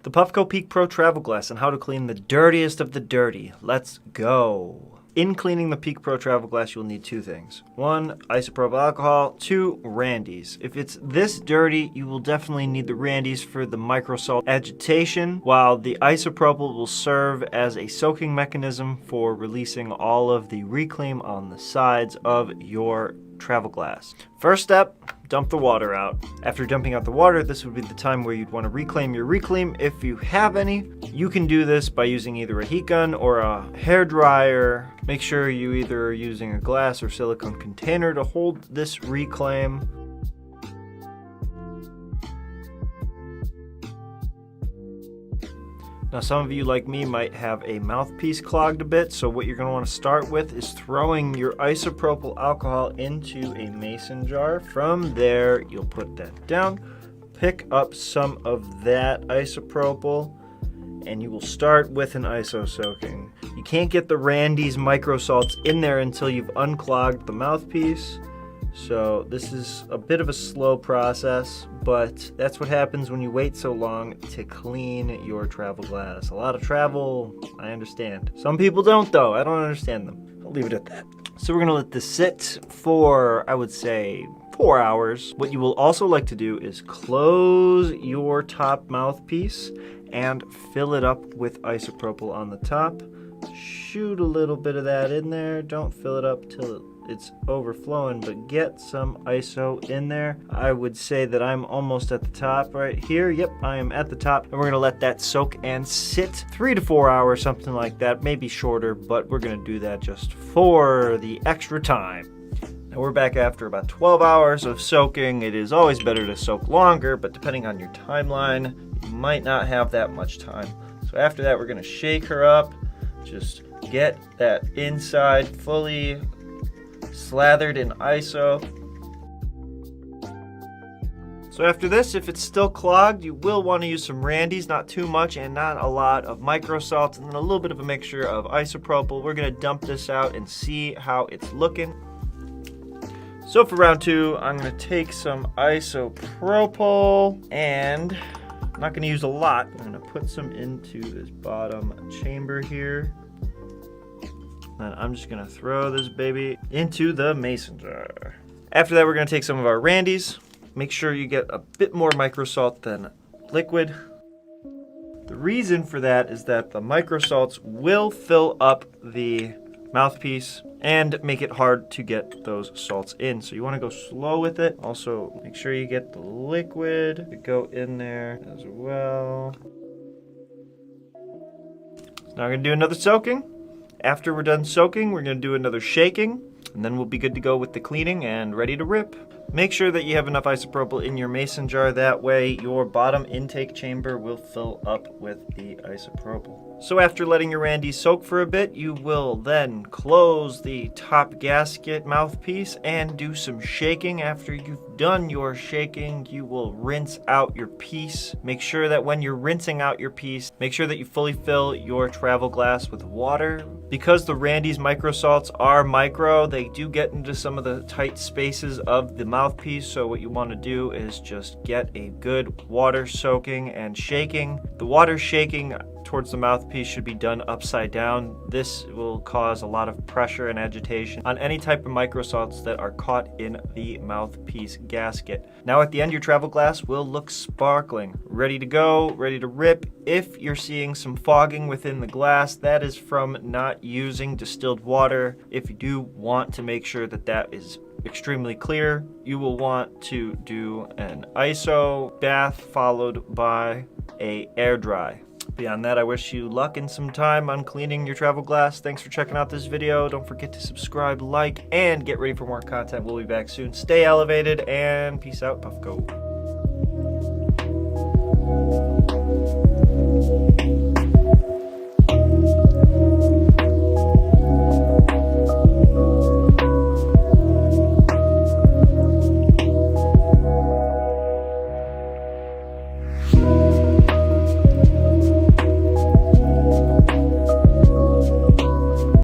The Puffco Peak Pro Travel Glass and how to clean the dirtiest of the dirty. Let's go. In cleaning the Peak Pro Travel Glass, you'll need two things. 1, isopropyl alcohol. 2, Randy's. If it's this dirty, you will definitely need the Randy's for the microsalt agitation, while the isopropyl will serve as a soaking mechanism for releasing all of the reclaim on the sides of your travel glass. First step, dump the water out. After dumping out the water, this would be the time where you'd want to reclaim your reclaim if you have any. You can do this by using either a heat gun or a hair dryer. Make sure you either are using a glass or silicone container to hold this reclaim. Now some of you like me might have a mouthpiece clogged a bit, so what you're going to want to start with is throwing your isopropyl alcohol into a mason jar. From there, you'll put that down, pick up some of that isopropyl, and you will start with an iso soaking. You can't get the Randy's microsalts in there until you've unclogged the mouthpiece. So this is a bit of a slow process, but that's what happens when you wait so long to clean your travel glass. A lot of travel, I understand. Some people don't though, I don't understand them. I'll leave it at that. So we're gonna let this sit for, I would say, 4 hours. What you will also like to do is close your top mouthpiece and fill it up with isopropyl on the top. Shoot a little bit of that in there. Don't fill it up till it's overflowing, but get some iso in there. I would say that I'm almost at the top right here. Yep, I am at the top. And we're gonna let that soak and sit 3 to 4 hours, something like that, maybe shorter, but we're gonna do that just for the extra time. Now we're back after about 12 hours of soaking. It is always better to soak longer, but depending on your timeline, you might not have that much time. So after that, we're gonna shake her up. Just get that inside fully slathered in iso. So after this, if it's still clogged, you will want to use some Randy's, not too much and not a lot of microsalts, and then a little bit of a mixture of isopropyl. We're going to dump this out and see how it's looking. So for round 2, I'm going to take some isopropyl, and I'm not going to use a lot. I'm going to put some into this bottom chamber here. And I'm just gonna throw this baby into the mason jar. After that, we're gonna take some of our Randy's. Make sure you get a bit more microsalt than liquid. The reason for that is that the microsalts will fill up the mouthpiece and make it hard to get those salts in. So you wanna go slow with it. Also, make sure you get the liquid to go in there as well. So now we're gonna do another soaking. After we're done soaking, we're going to do another shaking, and then we'll be good to go with the cleaning and ready to rip. Make sure that you have enough isopropyl in your mason jar. That way your bottom intake chamber will fill up with the isopropyl. So after letting your Randy soak for a bit, you will then close the top gasket mouthpiece and do some shaking. After you've done your shaking, you will rinse out your piece. Make sure that when you're rinsing out your piece, make sure that you fully fill your travel glass with water. Because the Randy's microsalts are micro, they do get into some of the tight spaces of the mouthpiece. So what you want to do is just get a good water soaking and shaking. The water shaking towards the mouthpiece should be done upside down. This will cause a lot of pressure and agitation on any type of microsalts that are caught in the mouthpiece gasket. Now at the end, your travel glass will look sparkling, ready to go, ready to rip. If you're seeing some fogging within the glass, that is from not using distilled water. If you do want to make sure that that is extremely clear, you will want to do an iso bath followed by a air dry. Beyond that, I wish you luck and some time on cleaning your travel glass. Thanks for checking out this video. Don't forget to subscribe, like, and get ready for more content. We'll be back soon. Stay elevated, and peace out, Puffco.